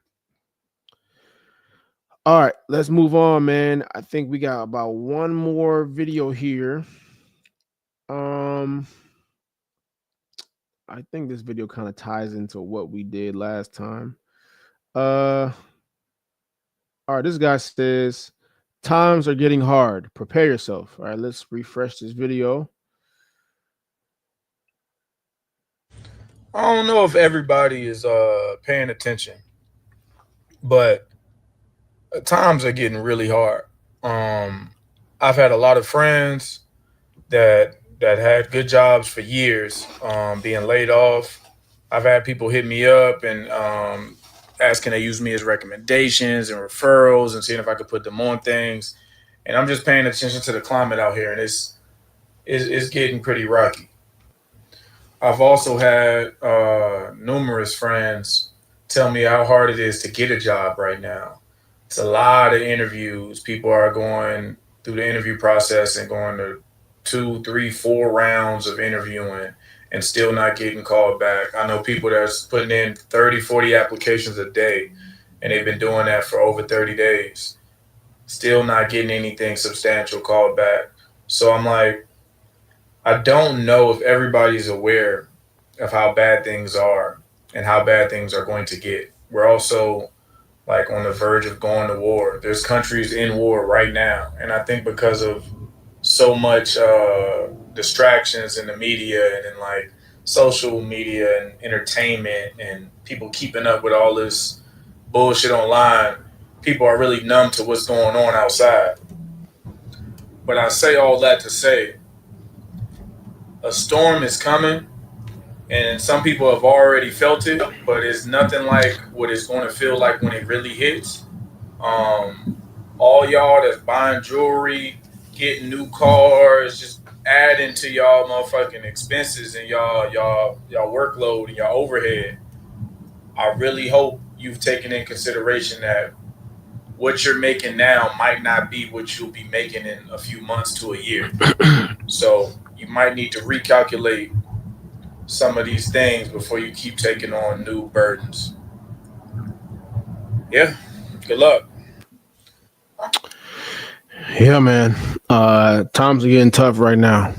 All right, let's move on, man. I think we got about one more video here. I think this video kind of ties into what we did last time. All right, this guy says, times are getting hard. Prepare yourself. All right, let's refresh this video. I don't know if everybody is paying attention, but times are getting really hard. I've had a lot of friends that had good jobs for years, being laid off. I've had people hit me up and asking to use me as recommendations and referrals and seeing if I could put them on things. And I'm just paying attention to the climate out here, and it's getting pretty rocky. I've also had numerous friends tell me how hard it is to get a job right now. It's a lot of interviews. People are going through the interview process and going to two, three, 4 rounds of interviewing and still not getting called back. I know people that's putting in 30, 40 applications a day, and they've been doing that for over 30 days, still not getting anything substantial called back. So I'm like, I don't know if everybody's aware of how bad things are and how bad things are going to get. We're also like on the verge of going to war. There's countries in war right now, and I think because of so much distractions in the media and in like social media and entertainment and people keeping up with all this bullshit online, people are really numb to what's going on outside. But I say all that to say a storm is coming, and some people have already felt it, but it's nothing like what it's going to feel like when it really hits. Um, all y'all that's buying jewelry, getting new cars, just adding to y'all motherfucking expenses and y'all workload and y'all overhead. I really hope you've taken in consideration that what you're making now might not be what you'll be making in a few months to a year. So you might need to recalculate some of these things before you keep taking on new burdens. Yeah, good luck. Yeah, man. Times are getting tough right now.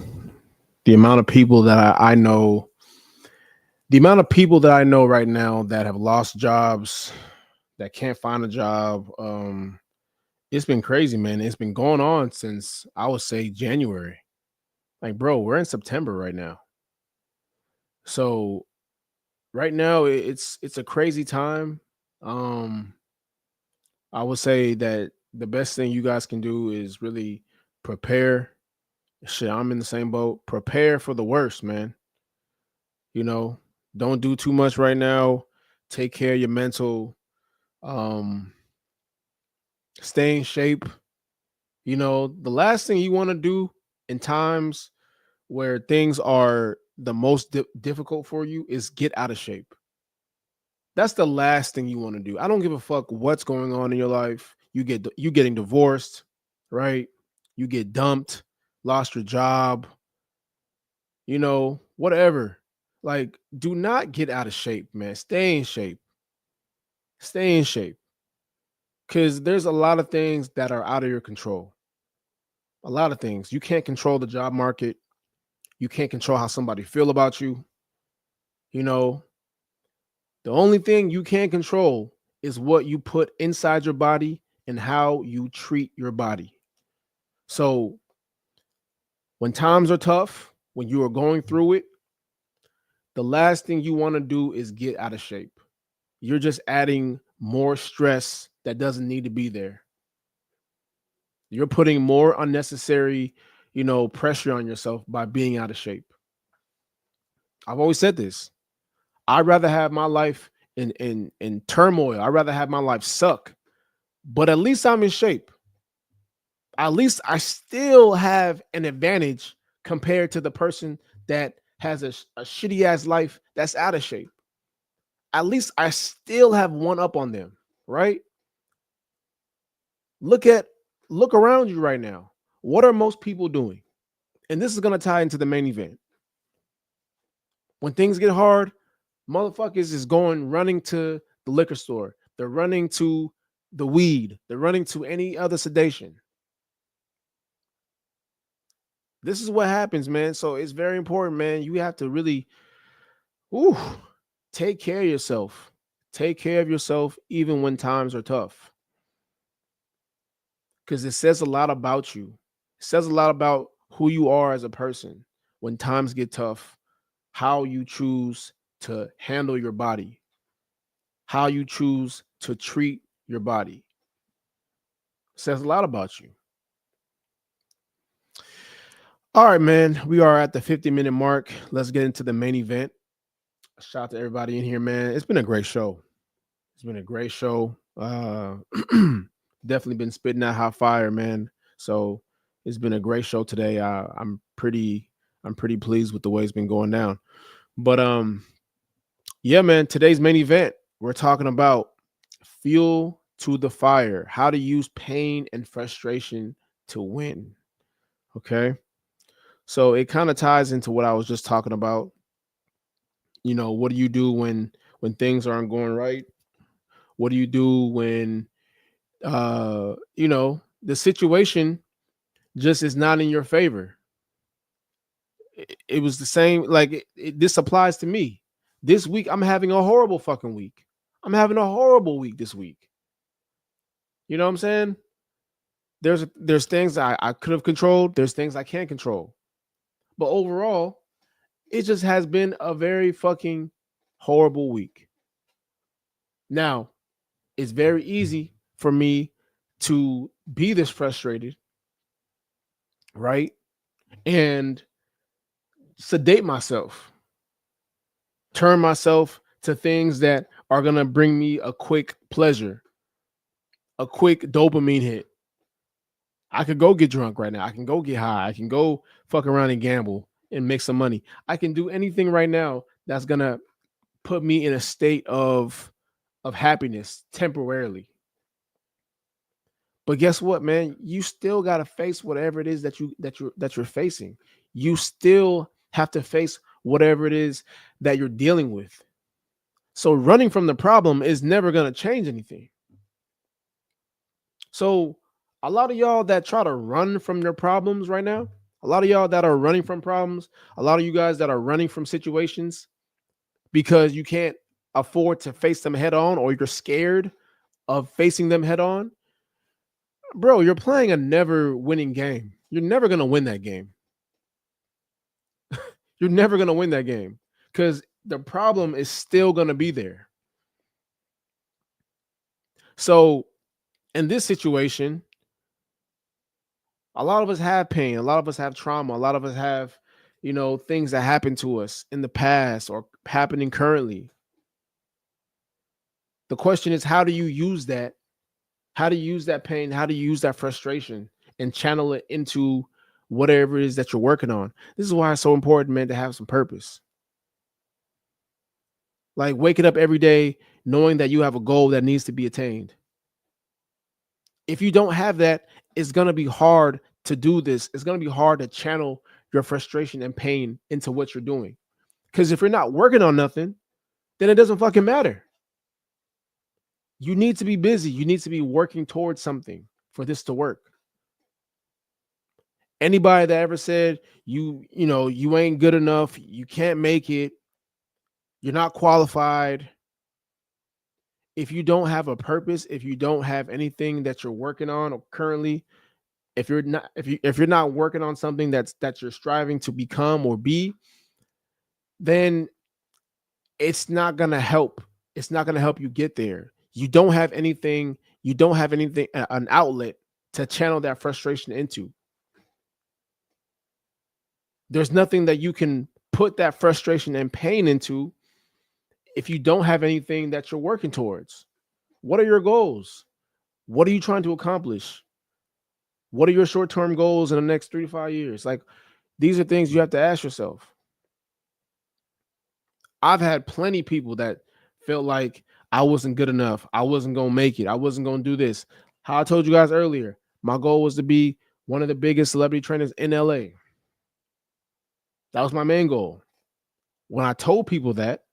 The amount of people that I know, the amount of people that I know right now that have lost jobs, that can't find a job, it's been crazy, man. It's been going on since I would say January. Like, bro, we're in September right now. So right now it's a crazy time. Um, I would say that the best thing you guys can do is really prepare. Shit, I'm in the same boat. Prepare for the worst, man. You know, don't do too much right now. Take care of your mental. Um, stay in shape. You know, the last thing you want to do in times where things are the most difficult for you is get out of shape. That's the last thing you want to do. I don't give a fuck what's going on in your life. You getting divorced, right? You get dumped, lost your job, you know, whatever. Like, do not get out of shape, man. Stay in shape. Stay in shape. Cause there's a lot of things that are out of your control. A lot of things. You can't control the job market. You can't control how somebody feel about you. You know, the only thing you can control is what you put inside your body and how you treat your body. So when times are tough, when you are going through it, the last thing you want to do is get out of shape. You're just adding more stress that doesn't need to be there. You're putting more unnecessary, pressure on yourself by being out of shape. I've always said this. I'd rather have my life in turmoil. I'd rather have my life suck, but at least I'm in shape. At least I still have an advantage compared to the person that has a shitty ass life that's out of shape. At least I still have one up on them, right? Look at look around you right now. What are most people doing? And this is going to tie into the main event. When things get hard, motherfuckers is going running to the liquor store. They're running to the weed. They're running to any other sedation. This is what happens, man. So it's very important, man. You have to really ooh, take care of yourself. Take care of yourself even when times are tough. Because it says a lot about you. It says a lot about who you are as a person when times get tough, how you choose to handle your body, how you choose to treat your body. It says a lot about you. All right, man. We are at the 50-minute mark. Let's get into the main event. Shout out to everybody in here, man. It's been a great show. It's been a great show. Definitely been spitting that hot fire, man. So it's been a great show today. I'm pretty pleased with the way it's been going down. But yeah, man, today's main event, we're talking about fuel to the fire, how to use pain and frustration to win. Okay. So it kind of ties into what I was just talking about. You know, what do you do when things aren't going right? What do you do when the situation just is not in your favor? It was the same, like this applies to me. This week I'm having a horrible fucking week. I'm having a horrible week this week. You know what I'm saying? There's things I could have controlled, there's things I can't control. But overall, it just has been a very fucking horrible week. Now, it's very easy for me to be this frustrated, right? And sedate myself, turn myself to things that are going to bring me a quick pleasure, a quick dopamine hit. I could go get drunk right now. I can go get high. I can go fuck around and gamble and make some money. I can do anything right now that's going to put me in a state of happiness temporarily. But guess what, man? You still got to face whatever it is that you're facing. You still have to face whatever it is that you're dealing with. So running from the problem is never going to change anything. So a lot of y'all that try to run from your problems right now, a lot of y'all that are running from problems, a lot of you guys that are running from situations because you can't afford to face them head on, or you're scared of facing them head on, bro, you're playing a never winning game. You're never going to win that game. You're never going to win that game because the problem is still going to be there. So in this situation, a lot of us have pain. A lot of us have trauma. A lot of us have, things that happened to us in the past or happening currently. The question is, how do you use that? How to use that pain? How to use that frustration and channel it into whatever it is that you're working on? This is why it's so important, man, to have some purpose. Like waking up every day knowing that you have a goal that needs to be attained. If you don't have that, it's going to be hard to do this. It's going to be hard to channel your frustration and pain into what you're doing. Because if you're not working on nothing, then it doesn't fucking matter. You need to be busy. You need to be working towards something for this to work. Anybody that ever said you ain't good enough, you can't make it, you're not qualified. If you don't have a purpose, if you don't have anything that you're working on or currently, if you're not working on something that you're striving to become or be, then it's not going to help. It's not going to help you get there. You don't have anything, an outlet to channel that frustration into. There's nothing that you can put that frustration and pain into if you don't have anything that you're working towards. What are your goals? What are you trying to accomplish? What are your short-term goals in the next 3 to 5 years? Like, these are things you have to ask yourself. I've had plenty of people that felt like I wasn't good enough. I wasn't going to make it. I wasn't going to do this. How I told you guys earlier, my goal was to be one of the biggest celebrity trainers in LA. That was my main goal. When I told people that,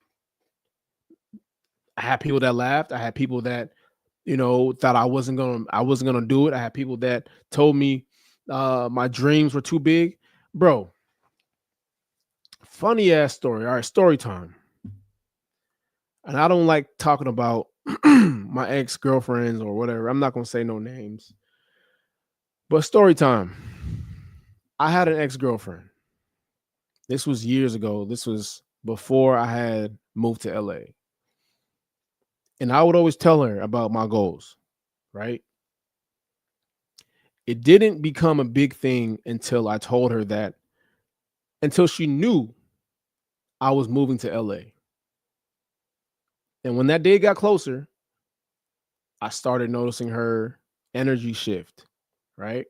I had people that laughed. I had people that, thought I wasn't gonna do it. I had people that told me my dreams were too big. Bro, funny ass story. All right, story time. And I don't like talking about my ex-girlfriends or whatever. I'm not gonna say no names. But story time. I had an ex-girlfriend. This was years ago. This was before I had moved to LA. And I would always tell her about my goals, right? It didn't become a big thing until I told her that, until she knew I was moving to LA. And when that day got closer, I started noticing her energy shift, right?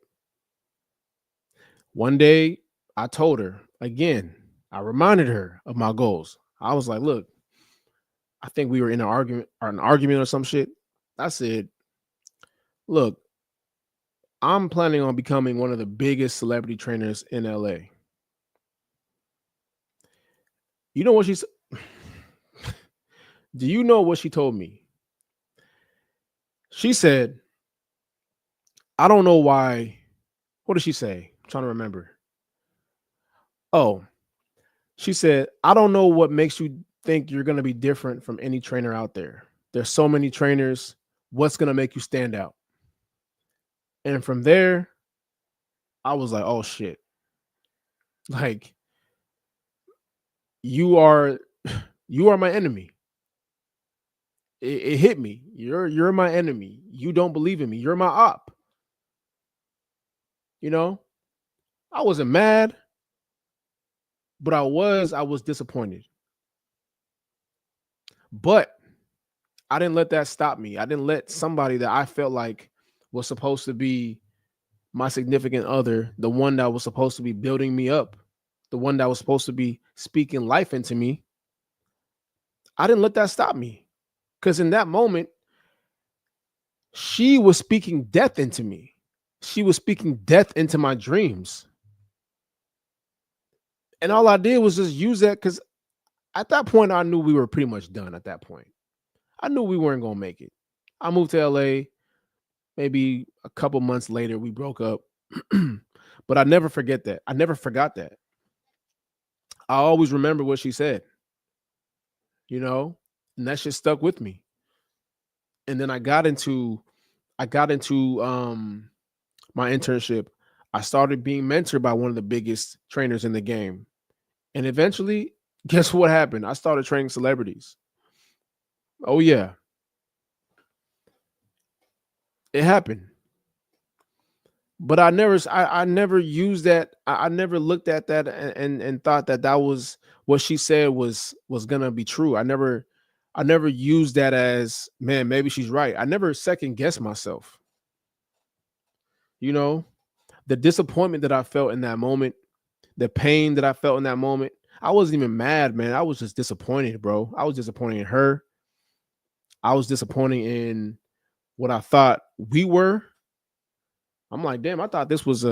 One day I told her again, I reminded her of my goals. I was like, look, I think we were in an argument or some shit. I said, look, I'm planning on becoming one of the biggest celebrity trainers in LA. You know what she's Do you know what she told me? She said, I don't know why. What did she say? I'm trying to remember. Oh, she said, I don't know what makes you think you're going to be different from any trainer out there. There's so many trainers. What's going to make you stand out? And from there, I was like, oh shit. Like you are you are my enemy. It hit me. You're my enemy. You don't believe in me. You're my op. You know? I wasn't mad, but I was disappointed. But I didn't let that stop me. I didn't let somebody that I felt like was supposed to be my significant other, the one that was supposed to be building me up, the one that was supposed to be speaking life into me. I didn't let that stop me. Because in that moment, she was speaking death into me. She was speaking death into my dreams. And all I did was just use that because at that point, I knew we were pretty much done at that point. I knew we weren't going to make it. I moved to LA. Maybe a couple months later, we broke up. But I never forget that. I never forgot that. I always remember what she said, you know, and that shit stuck with me. And then I got into my internship. I started being mentored by one of the biggest trainers in the game. And eventually, guess what happened? I started training celebrities. Oh yeah, it happened. But I never used that. I never looked at that and thought that that was what she said was gonna be true. I never used that as, man, maybe she's right. I never second guessed myself. You know, the disappointment that I felt in that moment, the pain that I felt in that moment. I wasn't even mad, man. I was just disappointed, bro. I was disappointed in her. I was disappointed in what I thought we were. I'm like, damn, I thought this was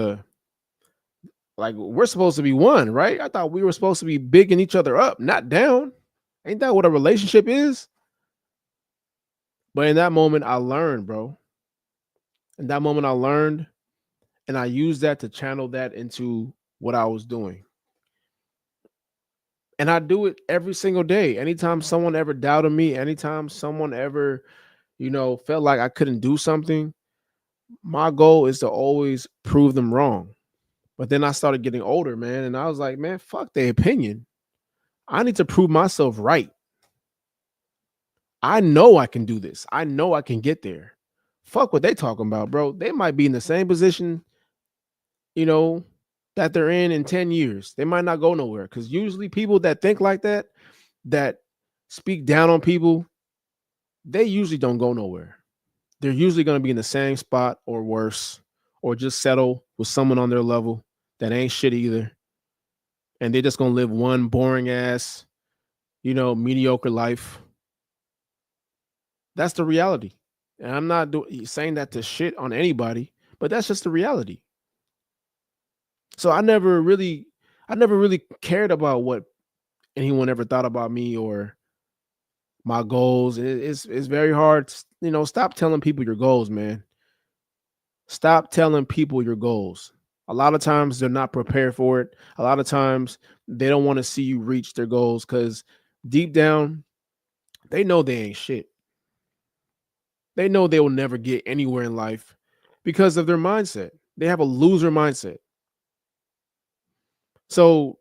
like we're supposed to be one, right? I thought we were supposed to be bigging each other up, not down. Ain't that what a relationship is? But in that moment, I learned, bro. In that moment, I learned, and I used that to channel that into what I was doing. And I do it every single day. Anytime someone ever doubted me, anytime someone ever, felt like I couldn't do something, my goal is to always prove them wrong. But then I started getting older, man, and I was like, man, fuck their opinion. I need to prove myself right. I know I can do this. I know I can get there. Fuck what they talking about, bro. They might be in the same position, you know, that they're in 10 years. They might not go nowhere because usually people that think like that speak down on people, they usually don't go nowhere. They're usually going to be in the same spot or worse, or just settle with someone on their level that ain't shit either. And they're just going to live one boring ass, mediocre life. That's the reality. And I'm not saying that to shit on anybody, but that's just the reality. So I never really cared about what anyone ever thought about me or my goals. It's very hard. Stop telling people your goals, man. Stop telling people your goals. A lot of times they're not prepared for it. A lot of times they don't want to see you reach their goals because deep down, they know they ain't shit. They know they will never get anywhere in life because of their mindset. They have a loser mindset. So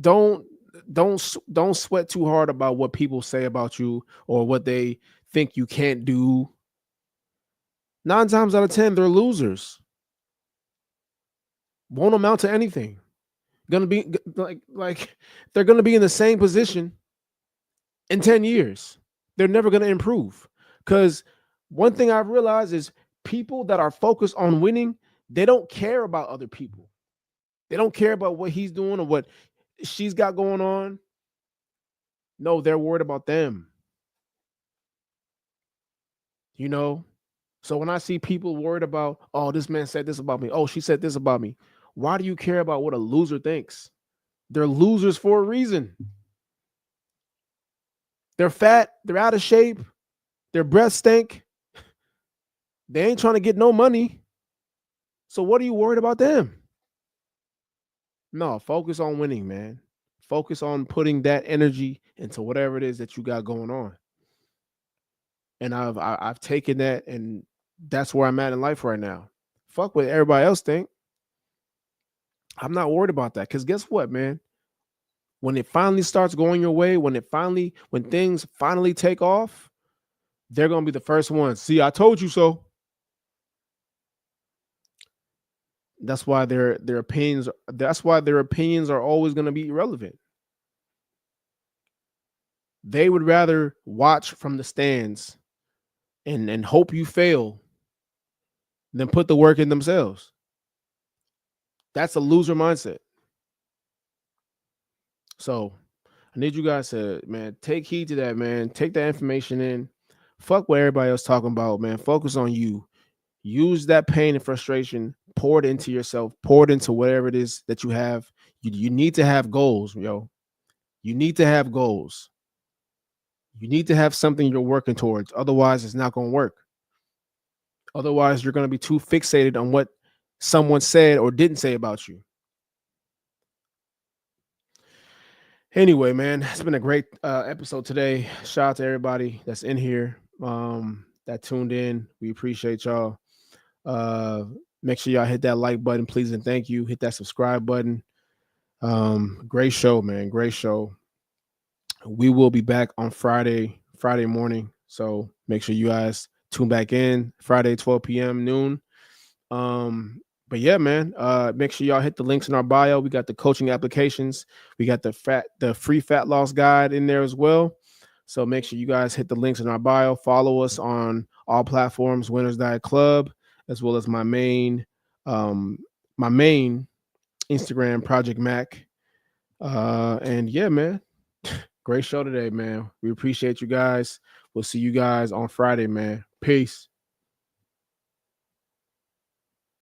don't don't sweat too hard about what people say about you or what they think you can't do. 9 times out of 10, they're losers. Won't amount to anything. Gonna be like they're gonna be in the same position in 10 years. They're never gonna improve because One thing I've realized is people that are focused on winning, they don't care about other people. They don't care about what he's doing or what she's got going on. No, they're worried about them. You know? So when I see people worried about, oh, this man said this about me. Oh, she said this about me. Why do you care about what a loser thinks? They're losers for a reason. They're fat. They're out of shape. Their breath stink. They ain't trying to get no money. So what are you worried about them? No, focus on winning, man. Focus on putting that energy into whatever it is that you got going on. And I've taken that, and that's where I'm at in life right now. Fuck what everybody else think. I'm not worried about that, because guess what, man? When it finally starts going your way, when things finally take off, they're gonna be the first ones. See, I told you so. That's why their opinions. That's why their opinions are always gonna be irrelevant. They would rather watch from the stands and hope you fail than put the work in themselves. That's a loser mindset. So I need you guys to, man, take heed to that, man. Take that information in. Fuck what everybody else talking about, man. Focus on you. Use that pain and frustration, pour it into yourself, pour it into whatever it is that you have. You need to have goals, yo. You need to have goals. You need to have something you're working towards. Otherwise, it's not going to work. Otherwise, you're going to be too fixated on what someone said or didn't say about you. Anyway, man, it's been a great episode today. Shout out to everybody that's in here, that tuned in. We appreciate y'all. Make sure y'all hit that like button, please, and thank you. Hit that subscribe button. Great show, man. Great show. We will be back on Friday morning. So make sure you guys tune back in Friday, 12 p.m. noon. But yeah, man, make sure y'all hit the links in our bio. We got the coaching applications. We got the free fat loss guide in there as well. So make sure you guys hit the links in our bio. Follow us on all platforms, Winners Diet Club, as well as my main Instagram, Project Mac. And yeah, man, great show today, man. We appreciate you guys. We'll see you guys on Friday, man. Peace.